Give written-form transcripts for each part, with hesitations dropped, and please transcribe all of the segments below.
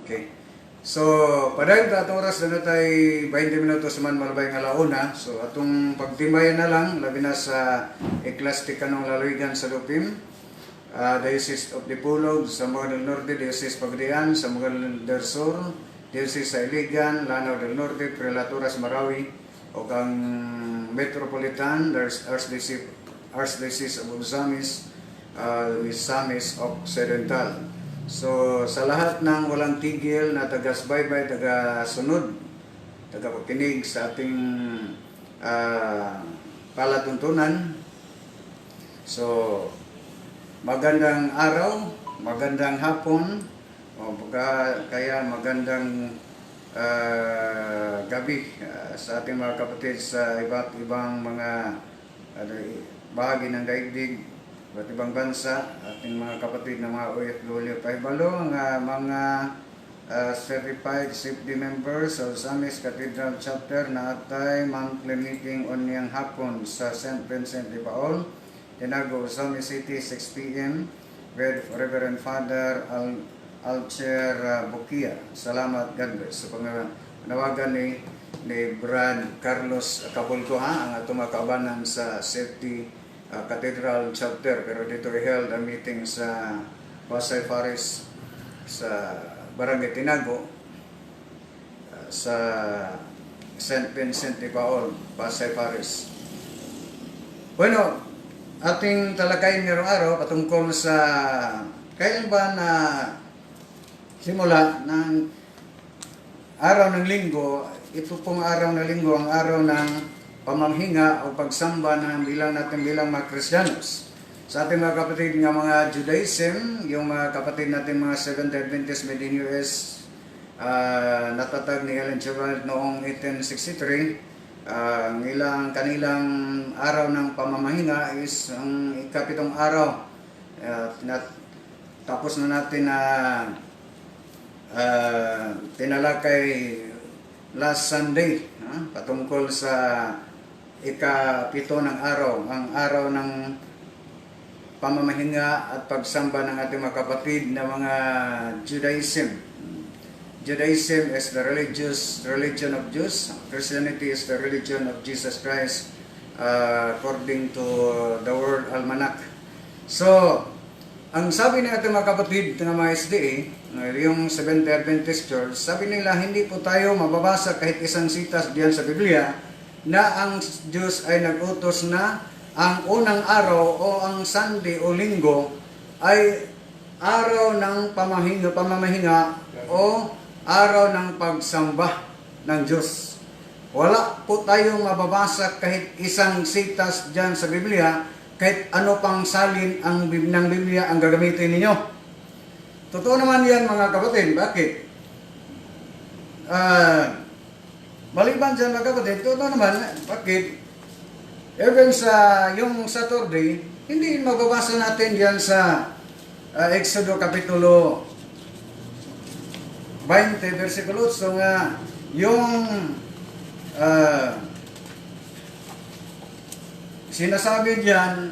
Okay. So, padayon ta atong oras na tay 20 minutos man malabay nga launa. So, atong pagtimbayan na lang labi na sa Eklastik kanong Lalawigan sa Lupim, Diocese of Dipolog, Zamboanga del Norte, Diocese Pagdian, Zamboanga del Sur, Diocese sa Iligan, Lanao del Norte, Prelaturas Marawi, o kang Metropolitan Archdiocese of Misamis, Misamis Occidental. So, sa lahat ng walang tigil na taga-subaybay, taga-sunod, taga-pakinig sa ating palatuntunan. So, magandang araw, magandang hapon, o kaya magandang gabi sa ating mga kapatid sa iba't ibang mga bahagi ng daigdig, iba't ibang bansa, ating mga kapatid na mga OFW Paibalo, mga certified safety members sa Osamis Cathedral Chapter na atay monthly meeting on niyang hapon sa St. Vincent de Paul, Tinago, Osamis City, 6 p.m. with Reverend Father Alcher Bukia. Salamat, God bless. So, panawagan ni Brad Carlos Capulco ang atong makaabanan sa safety Cathedral Chapter, pero dito i-held ang meeting sa Pasay Faris sa Barangay Tinago sa St. Vincent de Paul, Pasay Faris. Bueno, ating talakayin ngayong araw patungkol sa kailan ba na simula ng araw ng linggo. Ito pong araw ng linggo ang araw ng pamamhinga o pagsamba ng natin bilang mga Kristiyanos. Sa ating mga kapatid ng mga Judaism, yung mga kapatid natin mga Seventh-day Adventist made in US, natatag ni Ellen G. White noong 1863. Kanilang araw ng pamamahinga is ang ikapitong araw. Tapos na natin na tinalakay last Sunday patungkol sa ikapito ng araw, ang araw ng pamamahinga at pagsamba ng ating mga kapatid na mga Judaism. Judaism is the religion of Jews. Christianity is the religion of Jesus Christ according to the World Almanac. So, ang sabi ng ating mga kapatid ng mga SDA, yung Seventh-day Adventist Church, sabi nila hindi po tayo mababasa kahit isang sitas diyan sa Biblia na ang Diyos ay nag-utos na ang unang araw o ang Sunday o Linggo ay araw ng pamamahinga o araw ng pagsamba ng Diyos. Wala po tayong mababasa kahit isang sitas dyan sa Biblia, kahit ano pang salin ng Biblia ang gagamitin ninyo. Totoo naman yan mga kapatid. Bakit? Maliban dyan mga kapatid, totoo naman, bakit? Even sa yung Saturday, hindi mababasa natin yan sa Exodo Kapitulo 20, versikulo 8, nga yung sinasabi diyan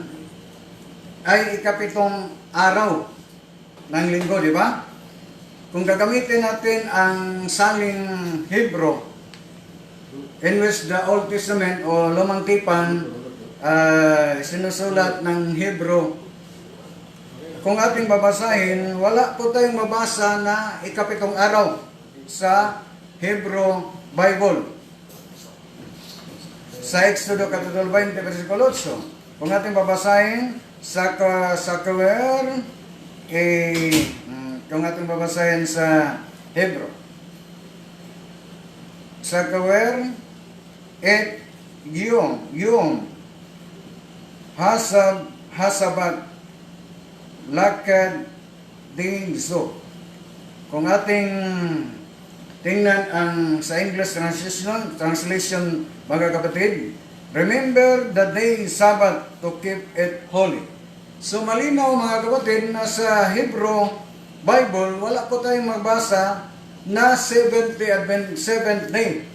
ay ikapitong araw ng linggo, di ba? Kung gagamitin natin ang saling Hebrew, in which the Old Testament o Lumang Tipan sinusulat ng Hebrew, kung ating babasahin, wala po tayong mabasa na ikapitong araw sa Hebrew Bible. Sa Exodo Kapitulo 20, versikulo 8, kung ating babasahin sa kung ating babasahin sa Hebrew, sa kawer et yung hasabat lakad din zo. Kung ating tingnan ang sa English translation mga kapatid, remember the day Sabbath to keep it holy. So malinaw mga kapatid na sa Hebrew Bible wala po tayong magbasa na seventh day.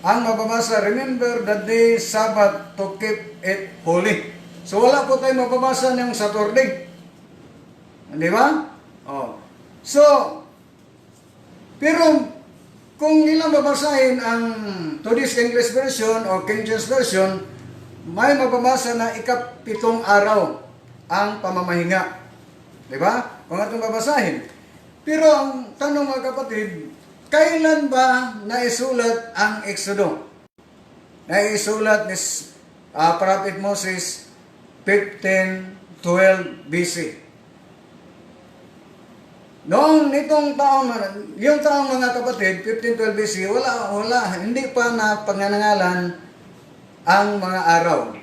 Ang mababasa, remember the day Sabbath to keep it holy. So wala po tayong mababasa ng Saturday. Di ba? Oh. So, Pero kung ilang babasahin ang Today's English Version o King James Version, may mababasa na ikapitong araw ang pamamahinga. Di ba? Kung atong babasahin. Pero ang tanong mga kapatid, kailan ba naisulat ang Exodo? Naisulat ni Prophet Moses 1512 BC. Noong nitong taon, yung taong mga kapatid, 1512 BC, hindi pa na pangangalan ang mga araw.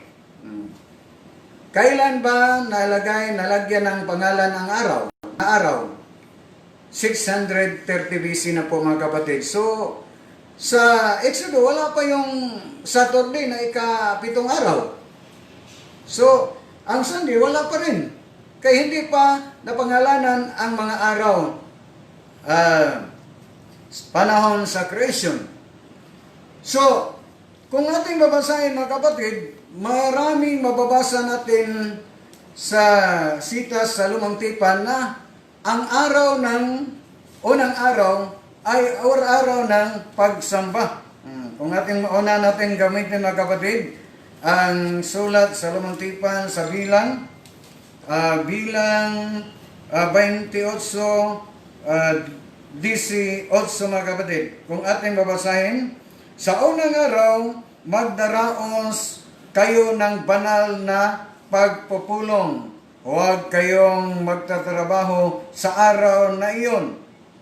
Kailan ba nalagyan ng pangalan ang araw? Na araw? 630 BC na po mga kapatid. So, sa Exodo, wala pa yung Saturday na ika-7 araw. So, ang Sunday, wala pa rin. Kaya hindi pa napangalanan ang mga araw panahon sa creation. So, kung ating babasahin mga kapatid, maraming mababasa natin sa sitas sa Lumang Tipan na ang araw ng unang araw ay araw ng pagsamba. Kung una natin gamitin mga kapatid, ang sulat sa Lumang Tipan sa bilang 28 mga kapatid. Kung ating babasahin, sa unang araw, magdaraos kayo ng banal na pagpupulong. Huwag kayong magtatrabaho sa araw na iyon.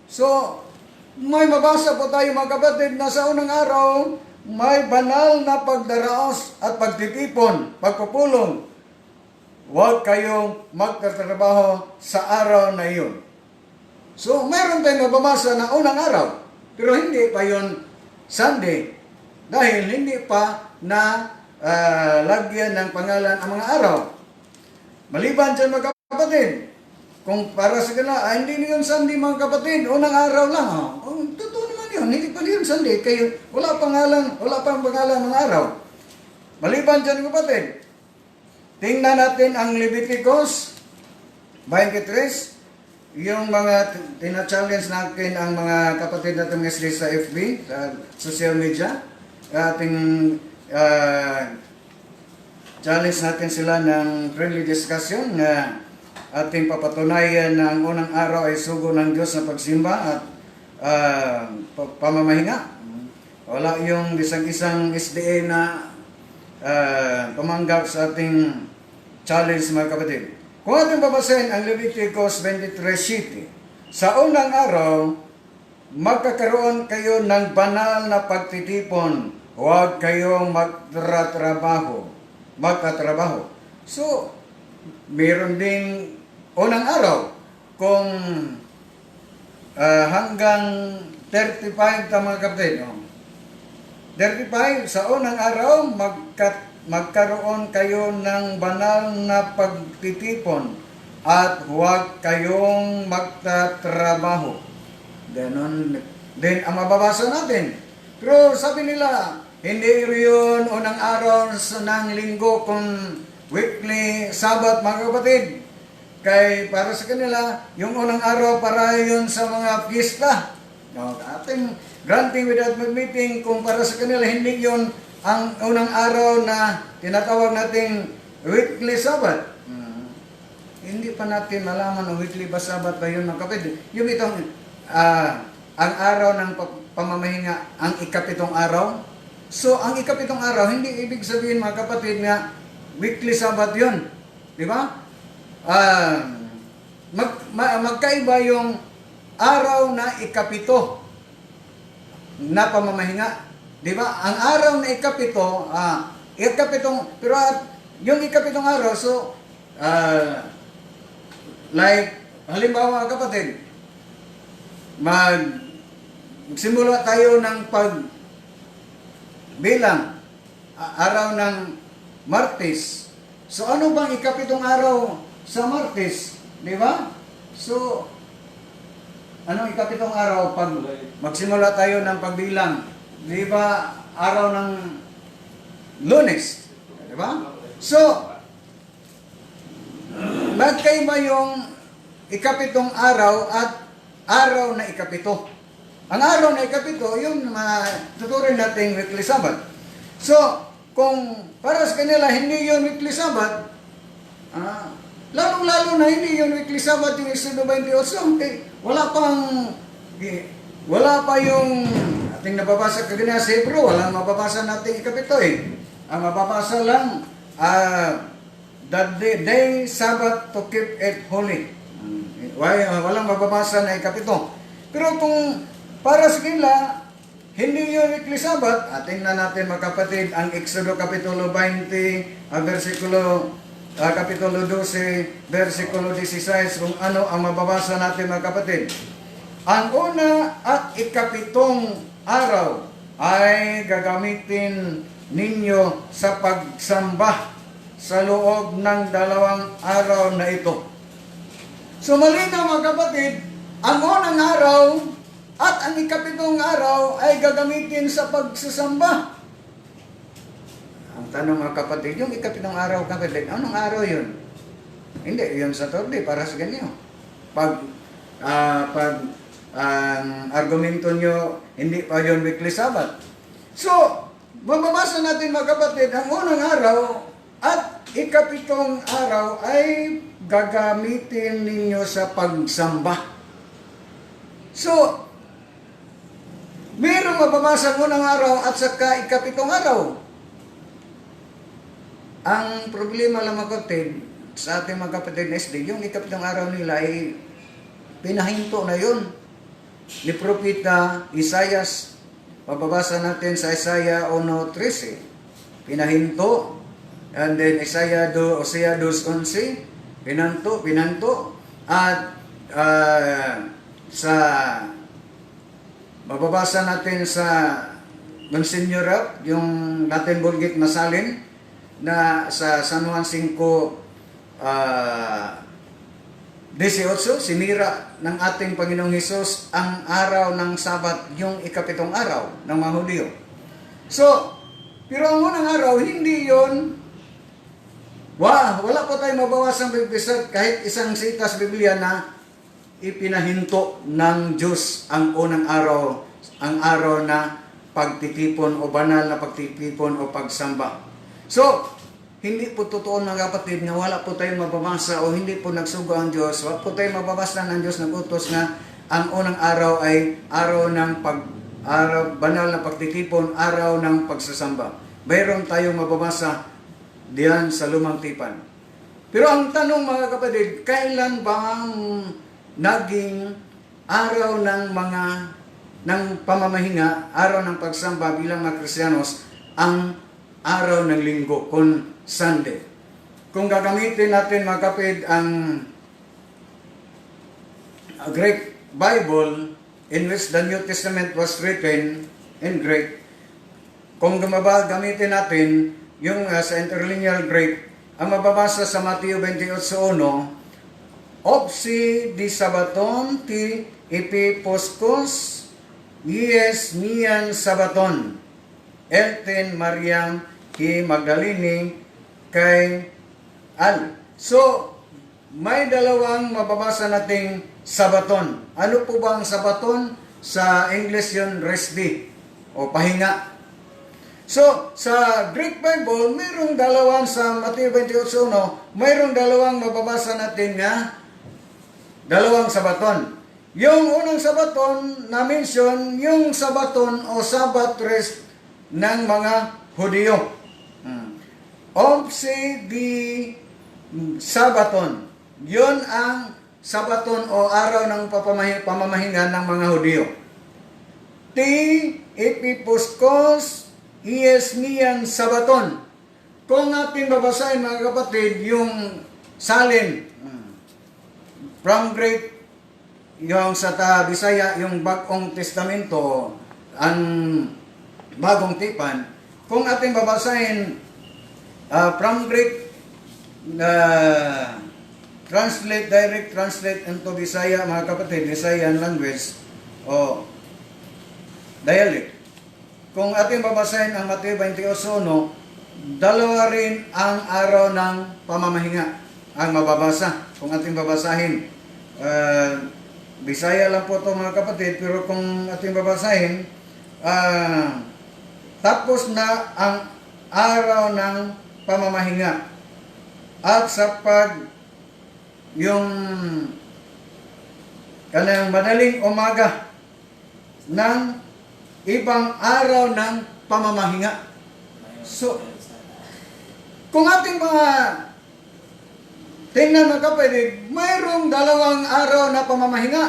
So, may mabasa po tayo mga kapatid na sa unang araw, may banal na pagdaraos at pagtitipon, pagpupulong. Huwag kayong magtatrabaho sa araw na iyon. So, mayroon tayong mababasa na unang araw, pero hindi pa yon Sunday. Dahil hindi pa na lagyan ng pangalan ang mga araw. Maliban dyan mga kapatid, kung para sa kanila, hindi yun Sunday mga kapatid, unang araw lang. Totoo naman yun, hindi pa yun Sunday. Kaya wala pang pangalan ng araw. Maliban dyan mga kapatid, tingnan natin ang Leviticus 23, yung mga tina-challenge natin ang mga kapatid natin mga sa FB, sa social media, ating challenge natin sila ng friendly discussion na ating papatunayan na ang unang araw ay sugo ng Diyos na pagsimba at pamamahinga. Wala yung isang SDA na tumanggap sa ating challenge mga kapatid. Kung ating babasahin ang Leviticus 23:7, sa unang araw, magkakaroon kayo ng banal na pagtitipon. Huwag kayong magtatrabaho. So, meron ding unang araw. Kung hanggang 35 mga kapatid. 35, sa unang araw, magkaroon kayo ng banal na pagtitipon at huwag kayong magtatrabaho. Ganon din ang mababasa natin. Pero sabi nila, hindi yun unang araw ng linggo kung weekly, Sabat mga kapatid. Kaya para sa kanila, yung unang araw para yun sa mga fiesta. Ating granting without meeting, kung para sa kanila hindi yun ang unang araw na tinatawag nating weekly Sabat. Hindi pa natin malaman ang weekly ba Sabat ba yun mga kapatid. Yung itong ang araw ng pamamahinga, ang ikapitong araw. So, ang ikapitong araw, hindi ibig sabihin mga kapatid na weekly Sabat yun. Di ba? Magkaiba yung araw na ikapito na pamamahinga. Di ba? Ang araw na ikapito, pero yung ikapitong araw, so, like, halimbawa kapatid, magsimula tayo ng pagbilang araw ng Martes. So ano bang ikapitong araw sa Martes? Di ba? So, anong ikapitong araw pag magsimula tayo ng pagbilang? Di ba? Araw ng Lunes. Di ba? So, magkaiba yung ikapitong araw at araw na ikapito. Ang araw na ikapito, yun tuturin nating weekly Sabbath. So, kung para sa kanila hindi yun weekly Sabbath, lalong-lalo na hindi yun weekly Sabbath yung Exodo 28, okay, wala pa yung ating nababasa kagana sa Hebrew, walang mababasa natin ikapito eh. Ang mababasa lang, the day Sabbath to keep it holy. Walang mababasa na ikapito. Pero kung para sa kanila, hindi yun weekly Sabbath, tingnan natin mga kapatid, ang Exodo Kapitulo 20, Kapitulo 12, versikulo 16, kung ano ang mababasa natin mga kapatid. Ang una at ikapitong araw ay gagamitin ninyo sa pagsamba sa loob ng 2 araw na ito. So malinaw mga kapatid, ang unang araw at ang ikapitong araw ay gagamitin sa pagsasamba. Ang tanong mga kapatid, yung ikapitong araw kapatid, anong araw yun? Hindi, yun Saturday para sa ganyo. Pag argumento nyo, hindi pa yun weekly Sabbath. So, mababasa natin mga kapatid, ang unang araw at ikapitong araw ay gagamitin ninyo sa pagsamba. So, mayroong mababasa ang unang araw at saka ikapitong araw. Ang problema lang mga kapatid, sa ating mga kapatid na SD, yung ikapitong araw nila ay pinahinto na yun. Ni Propeta Isaias, mababasa natin sa Isaiah 1:13, pinahinto. And then Isaiah 2:11, pinanto. At sa mababasa natin sa Monsignor, yung natin bulgit masalin, na sa San Juan 5:18, sinira ng ating Panginoong Hesus ang araw ng Sabat, yung ikapitong araw ng mga Hudyo. So, pero ang unang araw, hindi yon. Wala pa tayong mabawasang bibisag kahit isang sita sa Biblia na ipinahinto ng Diyos ang unang araw, ang araw na pagtitipon o banal na pagtitipon o pagsamba. So, hindi po totoo mga kapatid na wala po tayong mababasa o hindi po nagsugo ang Diyos. Wala po tayong mababasa ng Diyos nag-utos na ang unang araw ay araw ng banal na pagtitipon, araw ng pagsasamba. Mayroon tayong mababasa diyan sa Lumang Tipan. Pero ang tanong mga kapatid, kailan bang naging araw ng pamamahinga, araw ng pagsamba bilang mga Kristiyanos, ang araw ng linggo, kung Sunday? Kung gagamitin natin mga kapatid ang Greek Bible in which the New Testament was written in Greek, kung gamitin natin yung sa interlinear Greek, ang mababasa sa Mateo 28:1, Opsi di Sabaton ti Epiposkos Yes Mian Sabaton Elten Mariam ki Magdalene kay Al. So, may dalawang mababasa nating Sabaton. Ano po ba ang Sabaton? Sa English yun, rest day o pahinga. So, sa Greek Bible, mayroong dalawang sa Mateo 28:1, mayroong dalawang mababasa natin nga dalawang Sabaton. Yung unang Sabaton na mention, yung Sabaton o Sabbath rest ng mga Hudyo. Opsi di Sabaton. Yun ang Sabaton o araw ng pamamahinga ng mga Hudyo. Ti Epiposkos Iesmian Sabaton. Kung ating babasahin mga kapatid, yung salin from Greek, yung sa Bisaya, yung Bagong Testamento, ang Bagong Tipan, kung ating babasahin from Greek, direct translate into Bisaya, mga kapatid, Visayan language o dialect. Kung ating babasahin ang Mateo 28:1, dalawa rin ang araw ng pamamahinga ang mababasa. Kung ating babasahin, Bisaya lang po ito mga kapatid, pero kung ating babasahin, tapos na ang araw ng pamamahinga at sa yung kanang madaling umaga ng ibang araw ng pamamahinga. So, kung ating mga tingnan mga kapatid, mayroong dalawang araw na pamamahinga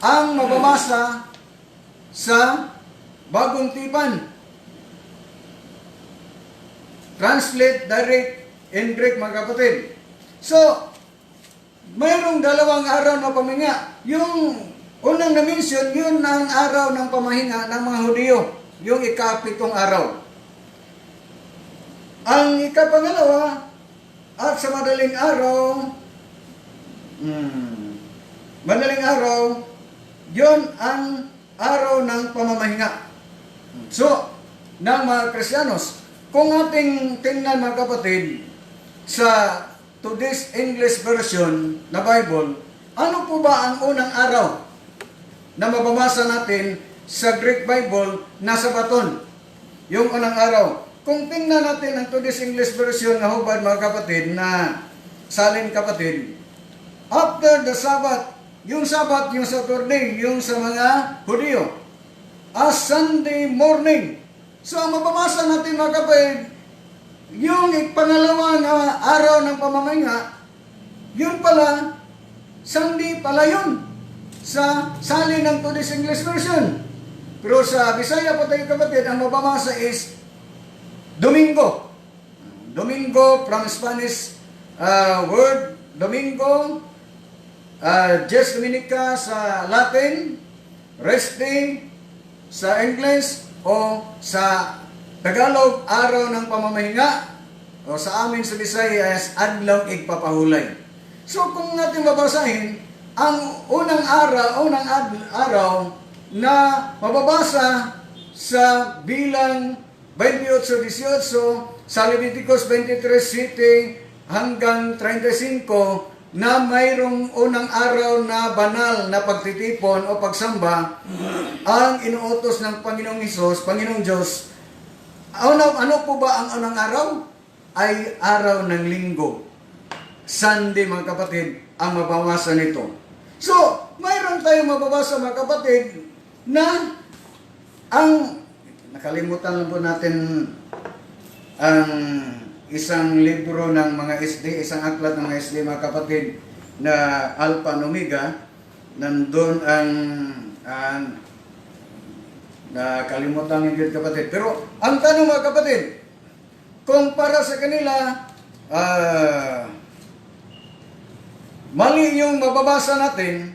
ang mababasa sa Bagong Tipan. Translate direct in Greek mga kapatid. So, mayroong dalawang araw na pamahinga. Yung unang na-mention, yun ang araw ng pamahinga ng mga Hudyo. Yung ika-7 araw. Ang ika-pangalawa, at sa madaling araw, yun ang araw ng pamamahinga. So, ng mga Kristiyanos, kung ating tingnan mga kapatid, sa today's English version na Bible, ano po ba ang unang araw na mababasa natin sa Greek Bible na Sabaton? Yung unang araw. Kung tingnan natin ang today's English version na hubad mga kapatid, na salin kapatid, after the Sabbath, yung Saturday, yung sa mga Hudyo, as Sunday morning. So ang mababasa natin mga kapatid, yung pangalawang araw ng pamamahinga, yun pala, Sunday pala yun, sa salin ng today's English version. Pero sa Bisaya po tayo kapatid, ang mababasa is Domingo. Domingo from Spanish word, Domingo, Dies Dominica sa Latin, rest day sa English, o sa Tagalog, araw ng pamamahinga, o sa amin sa Bisaya is adlaw igpapahulay. So kung natin babasahin, ang unang araw na mababasa sa bilang 28-18 sa Leviticus 23:7 hanggang 35, na mayroong unang araw na banal na pagtitipon o pagsamba ang inuutos ng Panginoong Hesus, Panginoong Diyos. Ano po ba ang unang araw? Ay araw ng linggo. Sunday mga kapatid ang mababasa nito. So, mayroon tayong mababasa mga kapatid na nakalimutan lang po natin ang isang libro ng mga SD, isang aklat ng mga SD mga kapatid, na Alpha and Omega. Nandun ang nakalimutan ng kapatid. Pero ang tanong mga kapatid, kung para sa kanila mali yung mababasa natin,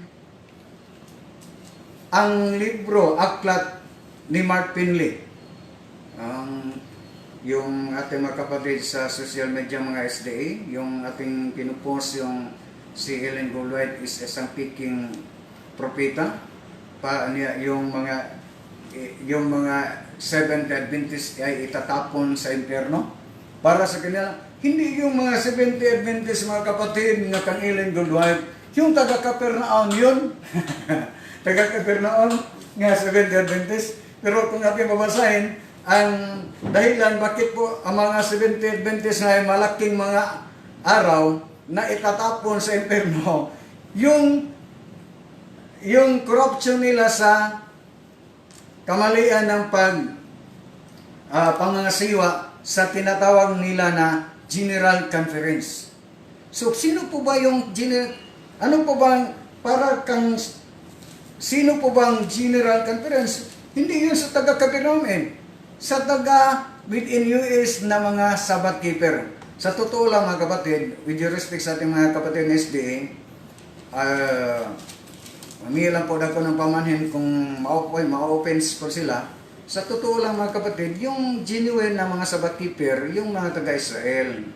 ang libro, aklat ni Mark Finley, yung ating mga kapatid sa social media mga SDA, yung ating pinupost, yung si Ellen G. White is isang peking propeta, yung mga Seventh Adventist ay itatapon sa impyerno. Para sa kanila, hindi yung mga Seventh Adventist mga kapatid nga kang Ellen G. White, yung taga-Capernaum yun. Taga-Capernaum nga Seventh Adventist. Pero kung natin babasahin, ang dahilan bakit po ang mga Seventh Adventist na malaking mga araw na itatapon sa impyerno, yung corruption nila sa kamalian ng pangangasiwa sa tinatawag nila na General Conference. So, sino po ba yung sino po bang General Conference? Hindi yun sa taga-Capernaum, sa taga within US na mga Sabbath keeper. Sa totoo lang mga kapatid, with due respect sa ating mga kapatid ng SDA, lang po ako ng pamanhin kung ma-opens po sila. Sa totoo lang mga kapatid, yung genuine na mga Sabbath keeper, yung mga taga-Israel,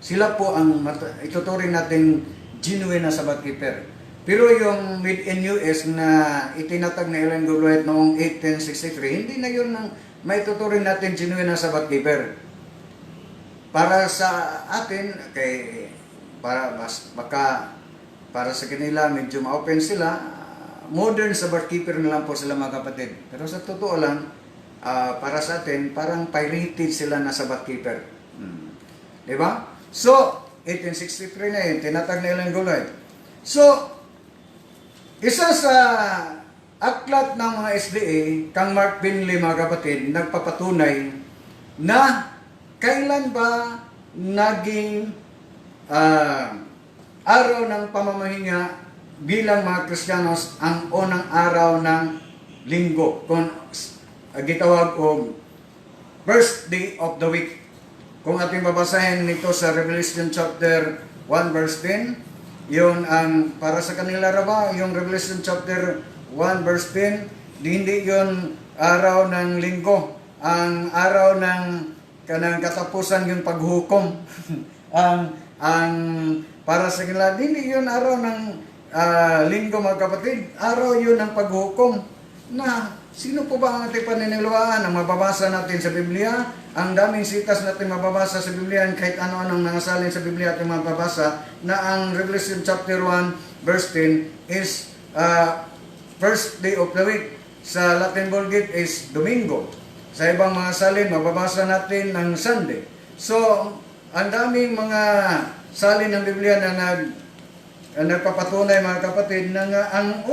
sila po ang ituturing natin genuine na Sabbath keeper. Pero yung within US na itinatag na Ellen G. White noong 1863, hindi na yun ang maituturing natin genuine na Sabbath keeper. Para sa atin, para para sa kanila, medyo ma-open sila. Modern sa barkeeper na lang po sila mga kapatid. Pero sa totoo lang, para sa atin, parang pirated sila na sa barkeeper. Diba? So, 1863 na yun, tinatag na ilang gulay. So, isa sa aklat ng mga SDA, kang Mark Pinley mga kapatid, nagpapatunay na kailan ba naging araw ng pamamahinga bilang mga Kristiyanos ang unang araw ng linggo, kung gitawag o first day of the week. Kung ating babasahin nito sa Revelation chapter 1 verse 10, yun ang para sa kanila raba, yung Revelation chapter 1 verse 10, hindi yun araw ng linggo, ang araw ng kanang katapusan yung paghukom. ang para sa kanila, hindi yun araw ng linggo mga kapatid, araw yun ng paghukom. Na sino po ba ang ating paniniwalaan? Ang mababasa natin sa Biblia, ang daming sitas natin mababasa sa Biblia, kahit ano-anong nangasalin sa Biblia ating mababasa, na ang Revelation chapter 1 verse 10 is first day of the week. Sa Latin Vulgate is Domingo. Sa ibang mga salin, mababasa natin ng Sunday. So, ang daming mga salin ng Biblia na nagpapatunay mga kapatid na ang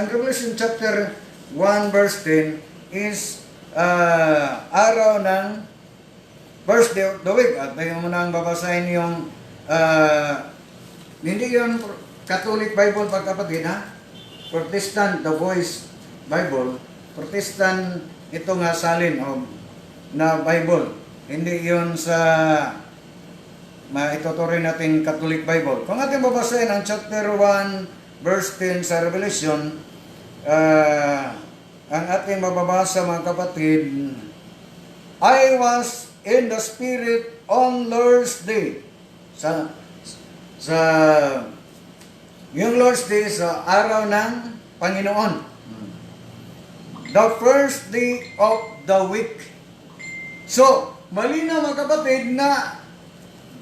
Revelation chapter 1 verse 10 is araw ng first day of the week. At tayo muna ang babasahin yung hindi yun Catholic Bible pagkapatid, ha? Protestant, The Voice Bible. Protestant ito nga salin na Bible. Hindi yun sa maituturing natin Catholic Bible. Kung ating babasahin ang chapter 1 verse 10 sa Revelation, ang ating mababasa mga kapatid, I was in the Spirit on Lord's Day. Yung Lord's Day sa araw ng Panginoon. The first day of the week. So, malinaw mga kapatid na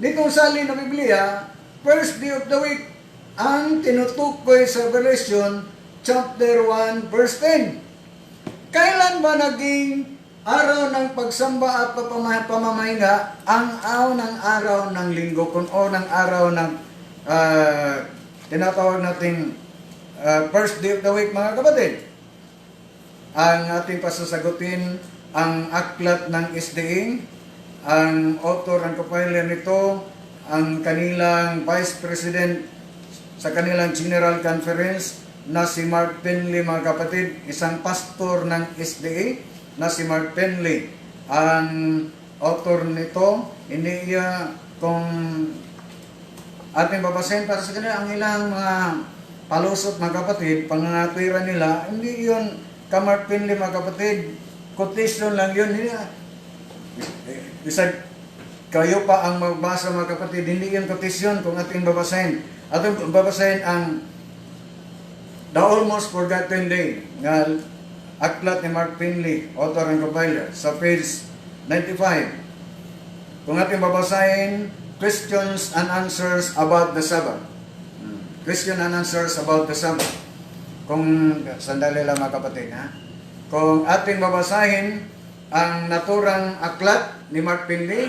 ditong salin ng Biblia, first day of the week, ang tinutukoy sa Revelation chapter 1 verse 10. Kailan ba naging araw ng pagsamba at pamamahinga ang araw ng linggo, kung ng araw ng tinatawag nating first day of the week mga kapatid? Ang ating pasasagutin ang aklat ng SDA, ang author, ang compiler nito, ang kanilang vice president sa kanilang general conference na si Mark Pinley mga kapatid, isang pastor ng SDA na si Mark Pinley. Ang author nito, hindi niya, kung ating babasahin para sa kanila, ang ilang mga palusot mga kapatid, pangangatwira nila, hindi yun ka Mark Pinley mga kapatid, quotation lang yun. Isag kayo pa ang magbasa mga kapatid, hindi yun quotation kung ating babasahin. Ating babasahin ang The Almost Forgotten Day nga aklat ni Mark Pinley, author and compiler, sa page 95. Kung ating babasahin, questions and answers about the Sabbath. Question and answers about the Sabbath. Kung sandali lang mga kapatid, ha? Kung ating babasahin ang naturang aklat ni Mark Pinley,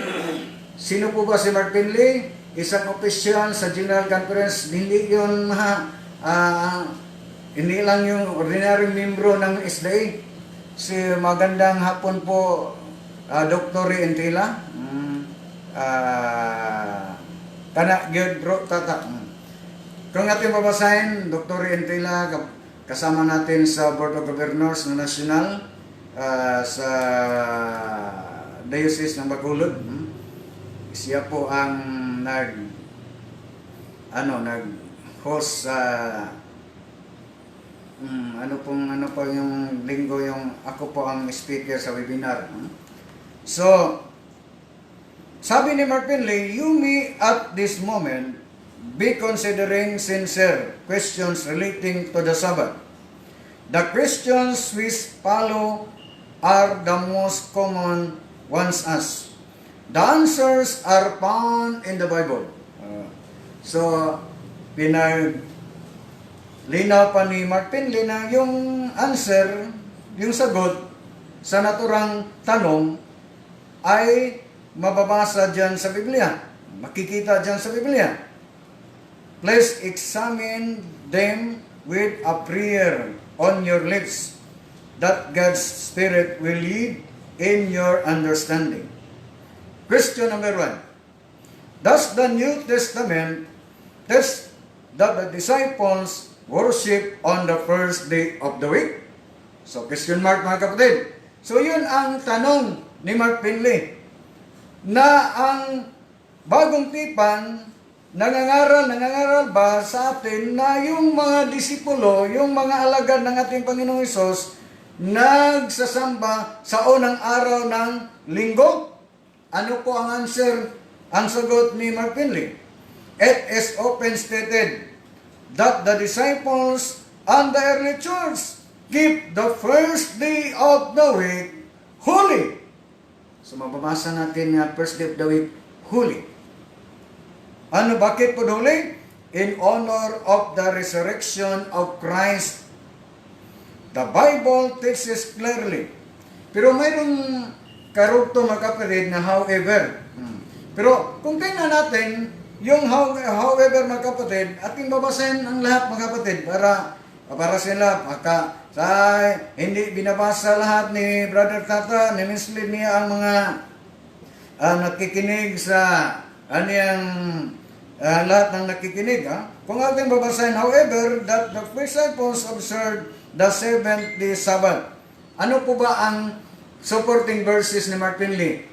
sino po ba si Mark Pinley? Isang opisyal sa General Conference, hindi yun hindi lang yung ordinary membro ng SDA. Si magandang hapon po, Dr. Entila. Kana gyud bro tata. Kung ating babasahin, Dr. Entila, kasama natin sa Board of Governors na national, sa Diocese ng Bacolod. Siya po ang nag-host sa ano po yung linggo, yung ako po ang speaker sa webinar. So, sabi ni Mark Pinley, you may at this moment be considering sincere questions relating to the Sabbath. The questions which follow are the most common ones asked. The answers are found in the Bible. So, linaw pa ni Mark Finley na yung answer, yung sagot sa naturang tanong ay mababasa dyan sa Biblia. Makikita dyan sa Biblia. Please examine them with a prayer on your lips, that God's Spirit will lead in your understanding. Question number 1. Does the New Testament teach that the disciples worship on the first day of the week? So, question mark mga kapatid. So, yun ang tanong ni Mark Finley, na ang bagong tipan nangangaral ba sa atin na yung mga disipulo, yung mga alagad ng ating Panginoong Hesus, nagsasamba sa unang araw ng linggo? Ano po ang answer? Ang sagot ni Mark Finley, it is open stated that the disciples and the early church keep the first day of the week holy. So mababasa natin na first day of the week, holy. Ano, bakit po holy? In honor of the resurrection of Christ. The Bible teaches clearly. Pero mayroong karugto mga kapatid na however. Pero kung tingnan natin, yung however mga kapatid, ating babasahin ang lahat mga kapatid para sila hindi binabasa lahat ni Brother Tata, ni-mislead niya ang mga nakikinig sa lahat ng nakikinig. Kung ating babasahin, however, that the disciples observed the seventh day Sabbath. Ano po ba ang supporting verses ni Mark Finley?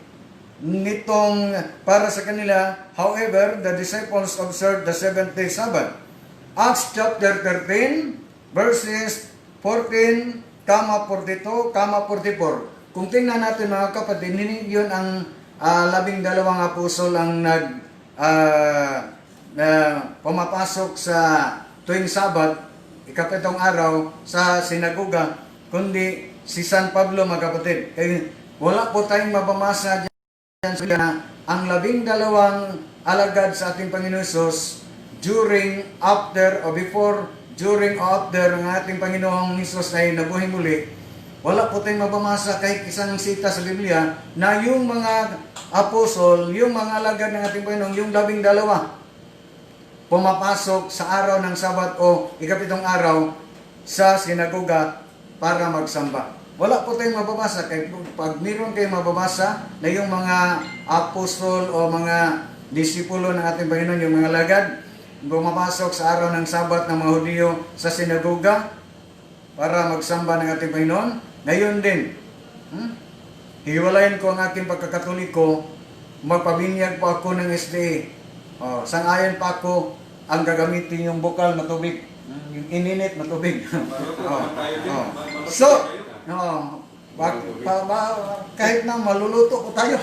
Nitong para sa kanila, however, the disciples observed the seventh day Sabbath. Acts chapter 13, verses 14, 42, 44. Kung tingnan natin mga kapatid, yun ang 12 apostol ang pumapasok sa tuwing Sabat, ikapitong araw sa sinagoga, kundi si San Pablo mga kapatid. Wala po tayong mabamasa dyan na ang 12 alagad sa ating Panginoon Hesus during, after, o before, during, o after ng ating Panginoong Hesus ay nabuhay muli. Wala po tayong mabamasa kahit isang sita sa Biblia na yung mga apostol, yung mga alagad ng ating Panginoon, yung 12 pumapasok sa araw ng Sabat o ikapitong araw sa sinagoga para magsamba. Wala po tayong mababasa. Pag meron kayong mababasa na yung mga apostol o mga disipulo ng ating Panginoon, yung mga alagad, pumapasok sa araw ng Sabat ng mga Hudyo sa sinagoga para magsamba ng ating Panginoon, ngayon din, hiwalayin ko ang aking pagkakatoliko, magpabinyag po ako ng SDA. Sangayon pa ako ang gagamitin yung bukal na tubig, yung ininit na tubig. So, kahit na maluluto ko tayo.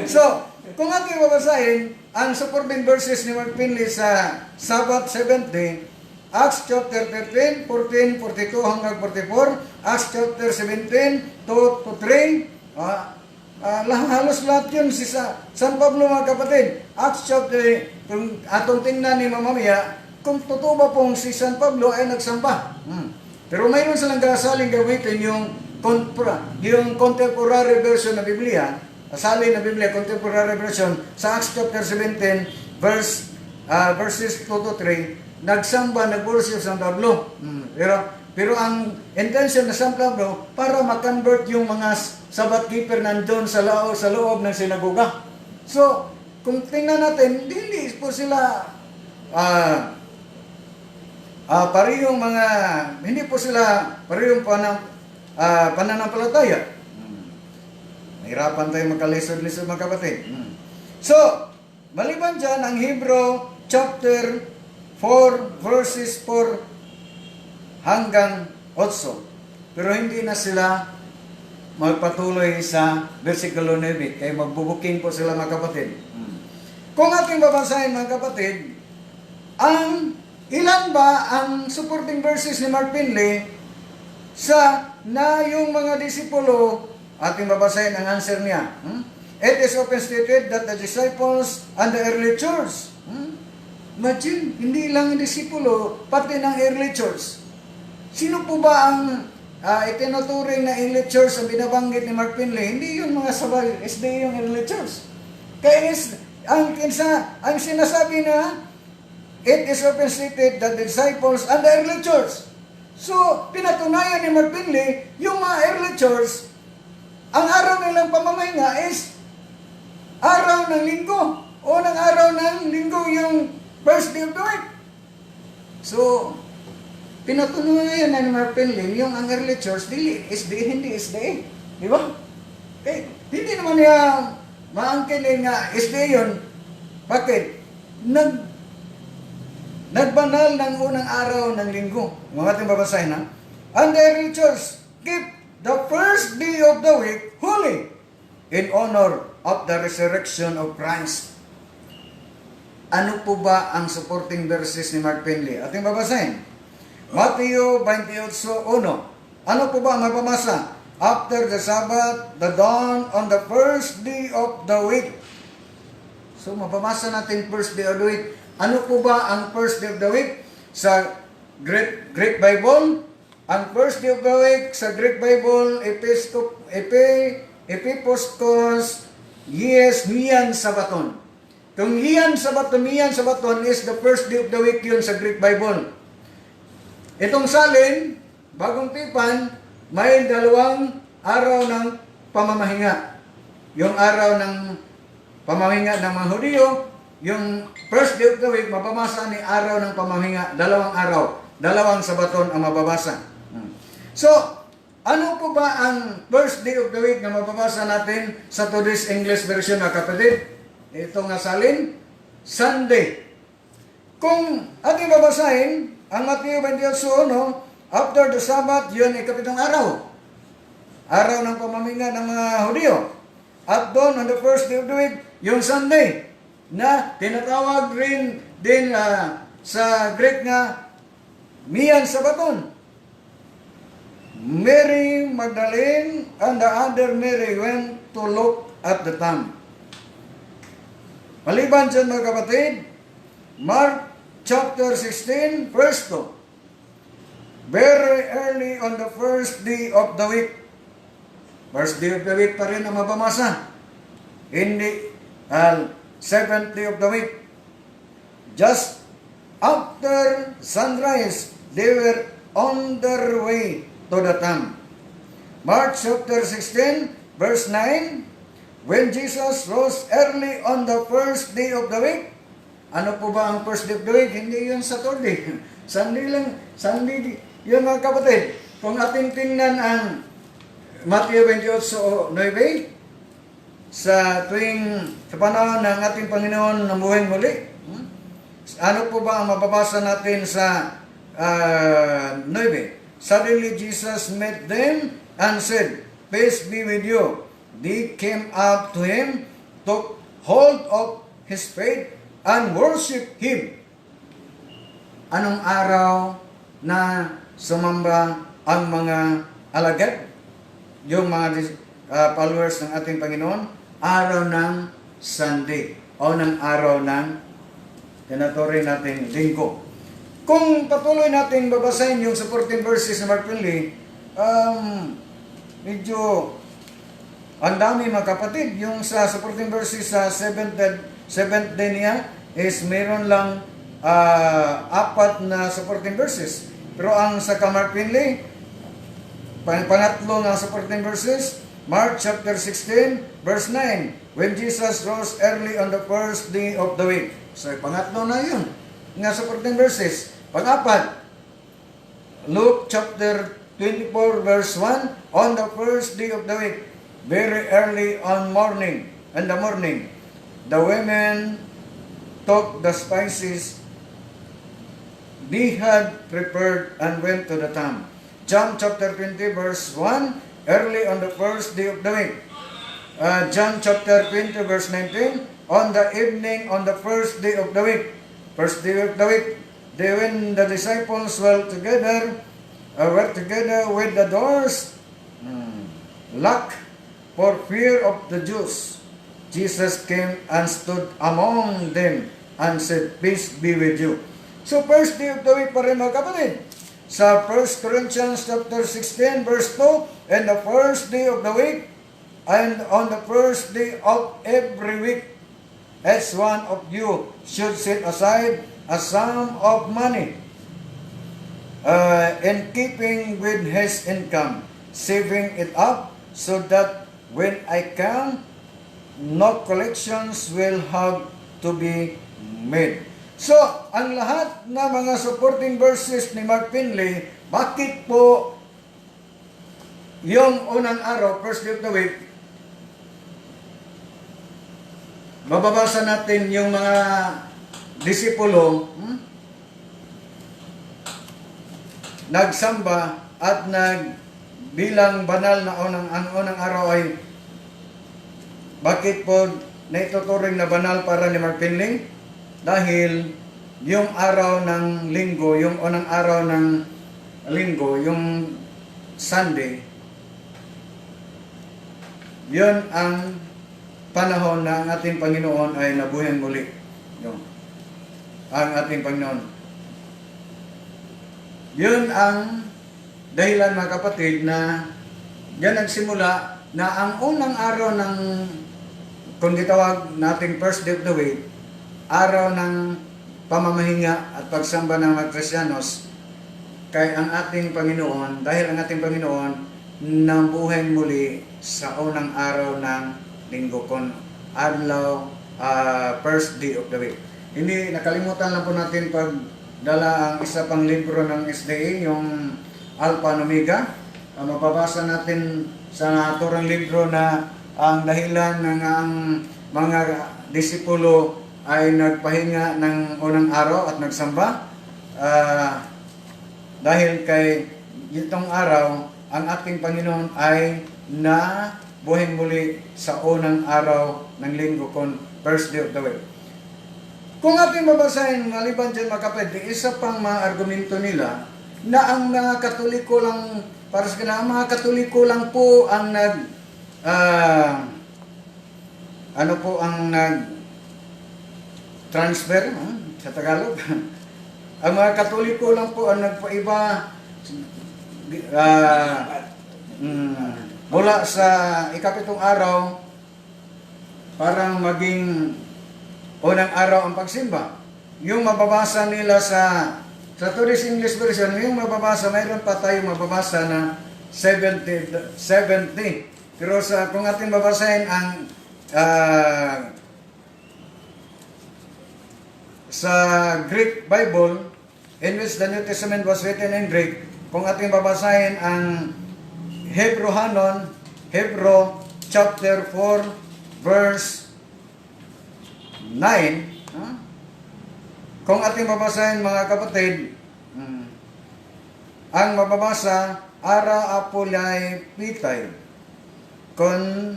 So, kung ating babasahin, ang supporting verses ni Mark Finley sa Sabbath 7th day, Acts chapter 13, 14, 42 hanggang 44, Acts chapter 17, 2 to 3, halos lahat yun si San Pablo mga kapatid. Acts chapter, kung atong tingnan ni mamamaya, kung totoo ba pong si San Pablo ay nagsamba. Pero mayroon silang kasaling gamitin yung contemporary version na Biblia, asalin na Biblia, contemporary version, sa Acts chapter 17, verses 2 to 3, nagsamba, nag-worship San Pablo. Pero ang intention na San Pablo, para ma-convert yung mga Sabbath keeper nandun sa loob ng sinagoga. So, kung tingnan natin, hindi po sila parehong hindi po sila parehong pananampalataya. Mahirapan tayo magkalisod-lisod mga kapatid. So, maliban dyan, ang Hebrew chapter 4, verses 4 hanggang 8. Pero hindi na sila magpatuloy sa versikulo 9, kaya magbubuking po sila mga kapatid. Kung ating babasahin mga kapatid, ilan ba ang supporting verses ni Mark Finley na yung mga disipulo, ating babasahin ang answer niya. It is often stated that the disciples and the early church Imagine, hindi lang yung disipulo, pati ng early church. Sino po ba ang itinuturing na early church ang binabanggit ni Mark Finley? Hindi yun mga sabay, SDA yung early church. Kaya ang sinasabi na, it is often stated that the disciples and the early church. So, pinatunayan ni Mark Finley, yung mga early church, ang araw nilang pamamahinga is araw ng linggo. O ng araw ng linggo yung first day of the week. So, pinatunayan na ni Mark Finley, yung ang early church, hindi SDA. Di ba? Eh, hindi naman niya maangkin nga SDA yun. Bakit? Nagbanal ng unang araw ng linggo. Mga ating babasahin ha. And the early church keep the first day of the week holy in honor of the resurrection of Christ. Ano po ba ang supporting verses ni Mark Finley? Ating babasahin. Mateo 28:1. Ano po ba ang mapamasa? After the Sabbath, the dawn on the first day of the week. So, mapamasa natin first day of the week. Ano po ba ang first day of the week? Sa Greek Bible, ang first day of the week sa Greek Bible, Epiposkos Yes Mian Sabaton. Kung Mian Sabaton is the first day of the week yun sa Greek Bible. Itong salin, bagong tipan, may dalawang araw ng pamamahinga. Yung araw ng pamamahinga ng mga Hudyo, yung first day of the week, mapamasa ni araw ng pamamahinga, dalawang araw, dalawang sabaton ang mababasa. So, ano po ba ang first day of the week na mababasa natin sa today's English version na kapatid? Ito nga salin, Sunday. Kung ating babasahin, ang Mateo 28:1, after the Sabbath, yun ay kapitong araw. Araw ng pamamahinga ng mga Hudyo. At doon, on the first day of the week, yung Sunday, na tinatawag rin din sa Greek na Mian Sabaton. Mary Magdalene and the other Mary went to look at the tomb. Maliban dyan mga kapatid, Mark chapter 16, verse 2. Very early on the first day of the week. First day of the week pa rin ang mabamasa. Hindi seventh day of the week. Just after sunrise, they were on their way to the tomb. Mark chapter 16, verse 9, when Jesus rose early on the first day of the week. Ano po ba ang first day of the week? Hindi yun Saturday. Sunday lang. Sunday yun mga kapatid. Kung ating tingnan ang Mateo 28:9, sa panahon ng ating Panginoon na buhay muli, ano po ba ang mababasa natin sa 9? Suddenly Jesus met them and said, "Peace be with you." They came up to him, took hold of his faith, and worshiped him. Anong araw na sumamba ang mga alagad? Yung mga followers ng ating Panginoon? Araw ng Sunday o ng araw ng tinaturing natin linggo. Kung patuloy natin babasahin yung supporting verses ng Mark Finley, medyo ang dami mga kapatid. Yung sa supporting verses sa seventh day niya is meron lang 4 na supporting verses. Pero ang sa Mark Finley, pangatlo ng supporting verses, Mark chapter 16, verse 9, when Jesus rose early on the first day of the week. So, pangatlo na yun, nga supporting verses. Pang-apat, Luke chapter 24, verse 1, on the first day of the week, very early in the morning, the women took the spices they had prepared and went to the tomb. John chapter 20, verse 1, early on the first day of the week. John chapter 20, verse 19, on the evening on the first day of the week. First day of the week, when the disciples were together with the doors locked for fear of the Jews. Jesus came and stood among them and said, Peace be with you. So first day of the week pa rin mga kapatid. Sa 1 Corinthians chapter 16 verse 2, and the first day of the week, and on the first day of every week, each one of you should set aside a sum of money in keeping with his income, saving it up so that when I come, no collections will have to be made. So, ang lahat na mga supporting verses ni Mark Finley, bakit po yung unang araw, first day of the week, mababasa natin yung mga disipulo, nagsamba at nagbilang banal na ang unang araw ay bakit po naituturing na banal para ni Mark Finley? Dahil yung araw ng linggo, yung unang araw ng linggo, yung Sunday, yun ang panahon na ang ating Panginoon ay nabuhay muli. Yun. Ang ating Panginoon. Yun ang dahilan mga kapatid na yan nagsimula na ang unang araw ng, kung gitawag nating first day of the week, araw ng pamamahinga at pagsamba ng mga Kristiyanos kay ang ating Panginoon, dahil ang ating Panginoon nabuhay muli sa unang araw ng linggo kon adlaw, first day of the week. Hindi nakalimutan lang po natin pagdala ang isa pang libro ng SDA, yung Alpha and Omega. Mapabasa natin sa naturang libro na ang dahilan ng ang mga disipulo ay nagpahinga ng unang araw at nagsamba dahil kay itong araw ang ating Panginoon ay nabuhay muli sa unang araw ng linggo kon first day of the week. Kung ating mabasahin maliban dyan mga kapatid, isa pang mga argumento nila na ang mga Katoliko lang, para sa kanila, mga Katoliko lang po ang transfer sa Tagalog. Ang mga Katoliko lang po ang nagpaiba mula sa ikapitong araw parang maging unang araw ang pagsimba. Yung mababasa nila sa Today's English Version, yung mababasa, mayroon pa tayong mababasa na 70. Pero kung ating babasahin ang sa Greek Bible, in which the New Testament was written in Greek, kung ating babasahin ang Hebrew chapter 4 verse 9, kung ating babasahin mga kapatid, ang mababasa, ara apolay pitay, kon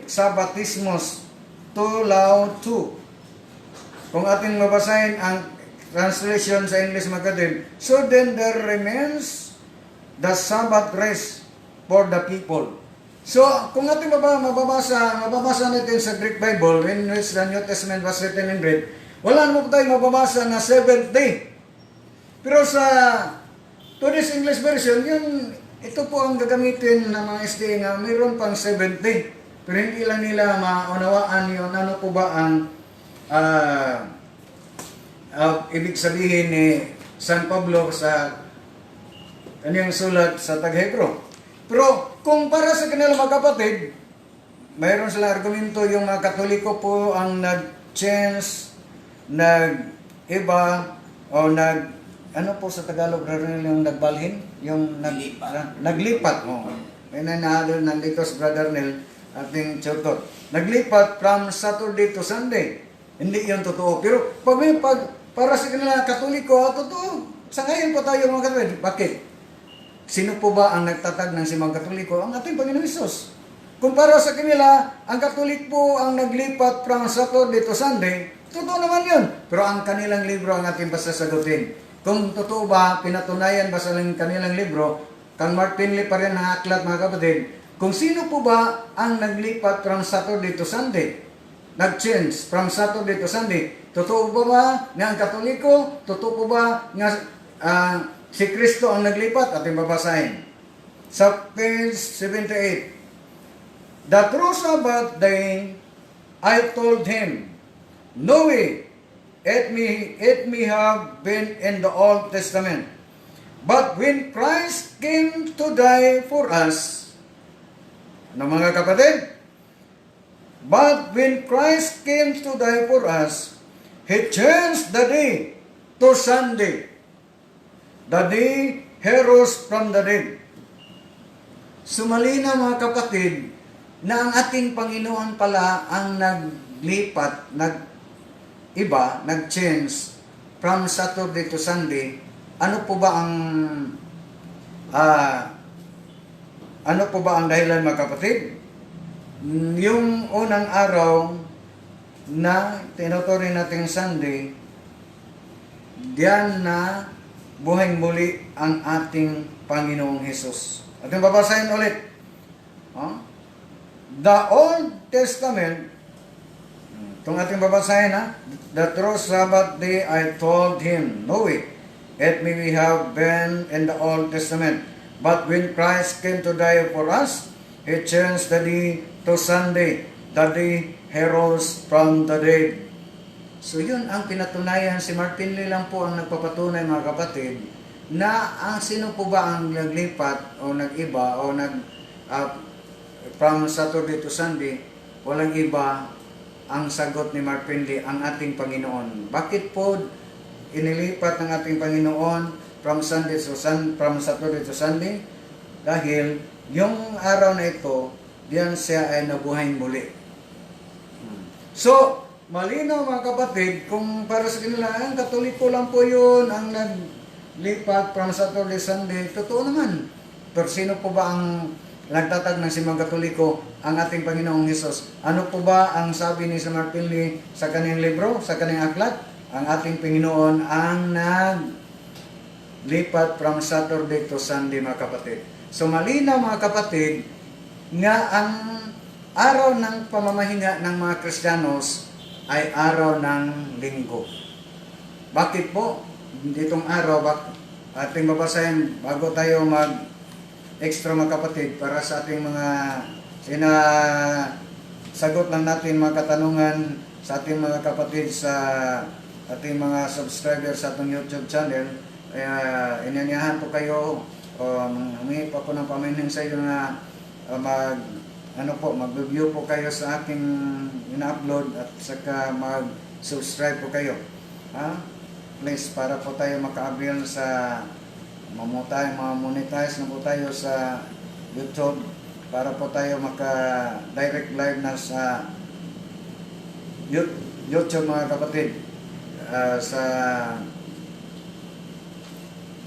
sabatismos tulaw 2. Kung ating mabasahin ang translation sa English mga kapatid, so then there remains the Sabbath rest for the people. So, kung ating mababasa natin sa Greek Bible, in which the New Testament was written in Greek, wala naman tayong mababasa na 7th day. Pero sa Today's English Version, ito po ang gagamitin ng mga SDA nga mayroon pang 7th day. Pero hindi lang nila maunawaan yun, ano po ba ang ibig sabihin ni San Pablo sa kanyang sulat sa Taghebro. Pero kung para sa kanila mga kapatid, mayroon silang argumento, yung mga Katoliko po ang nag-change, nag-iba, o ano po sa Tagalog, yung nagbalhin? Yung naglipat. May nanalo nandito sa Brother Nel, ating tutor. Naglipat from Saturday to Sunday. Hindi yun totoo. Pero para sa kanila Katoliko, totoo. Sa ngayon po tayo mga kapatid. Bakit? Sino po ba ang nagtatag ng simang Katoliko? Ang ating Panginoon Hesus. Kung para sa kanila, ang Katolik po ang naglipat from Saturday to Sunday, totoo naman yun. Pero ang kanilang libro ang ating pasasagutin. Kung totoo ba, pinatunayan ba sa kanilang libro, kang Mark Finley pa rin ang aklat mga kapatid, kung sino po ba ang naglipat from Saturday to Sunday? Nag-change from Saturday to Sunday. Totoo ba nga ang Katoliko? Totoo po ba nga si Kristo ang naglipat? Ating babasahin. Sa page 78. The true Sabbath day, I told him, no way, it may have been in the Old Testament. But when Christ came to die for us, ano mga kapatid? But when Christ came to die for us, He changed the day to Sunday. The day He rose from the dead. Sumalina mga kapatid, na ang ating Panginoon pala ang naglipat, nag-iba, nag-change from Saturday to Sunday. Ano po ba ang dahilan mga kapatid? Yung unang araw na tinuturing nating Sunday, diyan na buhay muli ang ating Panginoong Hesus. Ating babasahin ulit. The Old Testament, itong ating babasahin the true Sabbath day I told him, no way, it may have been in the Old Testament. But when Christ came to die for us, He changed the day to Sunday, the day He rose from the dead. So yun ang pinatunayan. Si Martin Lee lang po ang nagpapatunay mga kapatid na ang sino po ba ang naglipat o nag-iba o from Saturday to Sunday, walang iba ang sagot ni Martin Lee, ang ating Panginoon. Bakit po inilipat ng ating Panginoon from Saturday to Sunday? Dahil yung araw na ito, diyan siya ay nabuhay muli. So, malinaw mga kapatid, kung para sa kanila, ang Katoliko lang po yun, ang naglipat from Saturday to Sunday, totoo naman. Pero sino po ba ang nagtatag ng simbang Katoliko? Ang ating Panginoong Hesus. Ano po ba ang sabi ni San Martin Lee sa kanyang libro, sa kanyang aklat? Ang ating Panginoon ang naglipat from Saturday to Sunday mga kapatid. So malinaw mga kapatid, nga ang araw ng pamamahinga ng mga Kristiyanos ay araw ng linggo. Bakit po? Ditong araw, ating babasahin bago tayo extra mga kapatid para sa ating mga sagot lang natin mga katanungan sa ating mga kapatid sa ating mga subscribers sa atong YouTube channel. Kaya inanyahan po kayo, humingi pa po ng pamainin sa iyo na mag-review po kayo sa aking ina-upload at saka mag-subscribe po kayo. Please, para po tayo maka-avail sa ma-monetize na po tayo sa YouTube, para po tayo maka-direct live na sa YouTube mga kapatid.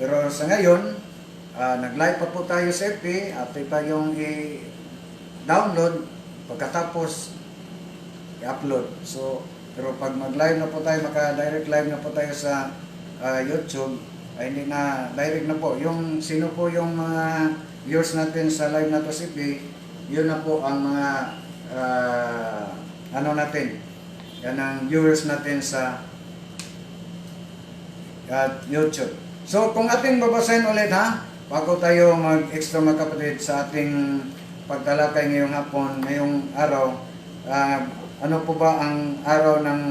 Pero sa ngayon, nag-live pa po tayo sa FB at tayong i-download pagkatapos i-upload. So, pero pag mag-live na po tayo, maka-direct live na po tayo sa YouTube, ay hindi na direct na po. Yung sino po yung mga viewers natin sa live na to sa FB, yun na po ang mga natin. Yan ang viewers natin sa YouTube. So, kung ating babasahin ulit bago tayo mag-extra mga kapatid sa ating pagtalakay ngayong hapon, ngayong araw, ano po ba ang araw ng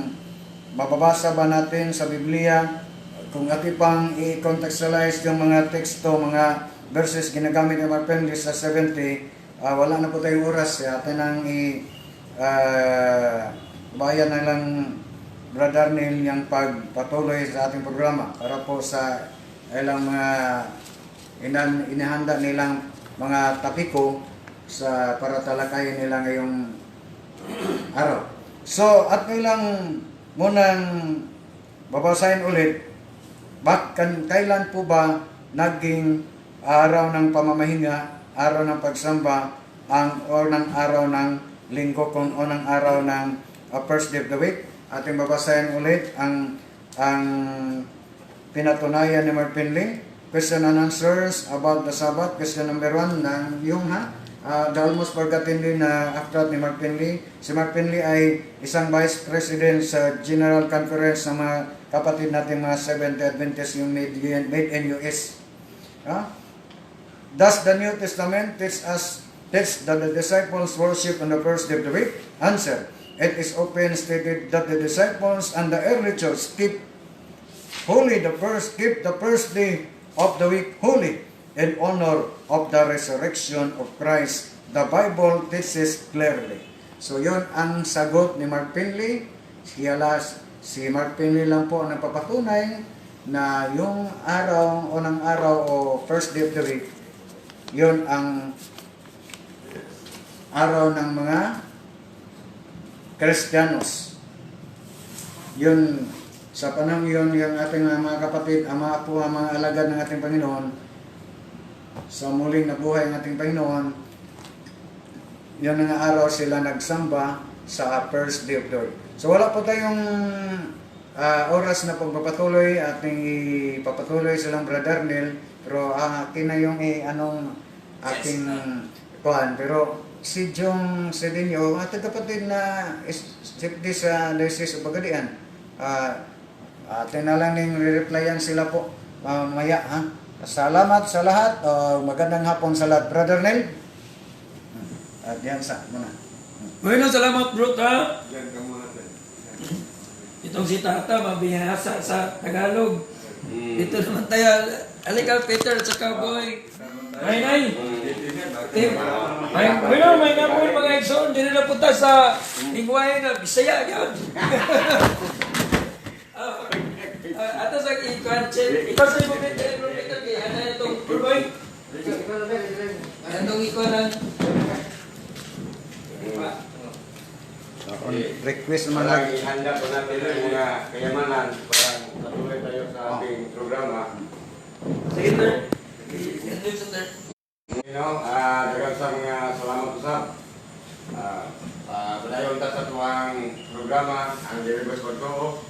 mababasa ba natin sa Biblia? Kung ating pang i-contextualize yung mga teksto, mga verses ginagamit ng Martin Lee sa 70, wala na po tayong oras. Atin ang bayan na lang Brother Neil yung pagpatuloy sa ating programa para po sa ilang mga inihanda nilang mga tapiko para talakayin nila ngayong araw. So, at nilang munang babasahin ulit, kailan po ba naging araw ng pamamahinga, araw ng pagsamba, o ng araw ng linggo, kung o ng araw ng first day of the week? Ating babasahin ulit ang pinatunayan ni Martin Lee. Question and answers about the Sabbath. Question number 1 ng yung the almost forgotten din na after ni Mark Finley. Si Mark Finley ay isang Vice President sa General Conference ng mga kapatid natin mga Seventh-day Adventists yung made in US. Thus the New Testament teach that the disciples worship on the first day of the week. Answer: it is often stated that the disciples and the early church keep the first day of the week holy in honor of the resurrection of Christ. The Bible teaches clearly. So yun ang sagot ni Mark Finley. Si Mark Finley lang po ang nagpapatunay na yung unang araw o first day of the week, yun ang araw ng mga Kristiyanos. Yun, sa panahon yun, yung ating mga kapatid, ang mga apo, ang mga alagad ng ating Panginoon, sa muling nabuhay ng ating Panginoon, yun ang araw sila nagsamba sa first day of the week. So wala po tayong oras na pagpapatuloy, ating ipapatuloy silang Brother Neil, pero akin na yung aking kuhan. Pero si Jong Sedinyo, ating kapatid na safety sa Diocese of Pagadian, atin na lang ning re-replyan sila po maya. Salamat sa lahat. Magandang hapon sa lahat. Brother Neil. At yan sa muna. Bueno, salamat bro ta. Itong si Tata, mabihasa sa Tagalog. Dito naman tayo. Alika, Peter, at saka boy. Nay. Bueno, may napon mga Exxon. Dito na punta sa lingwahe na Bisaya. Yan. Ato sa ikuan-check. Ikaw sa imo, Peter. Kaya na itong boy. Anong ikuan request naman lang. Ihanda po natin ang mga kayamanan para patuloy tayo sa ating programa. Sige, sir. Sir. Dagang sa mga salamat usap. Padayon ta sa tuwang programa ang Diribos Pagkoo.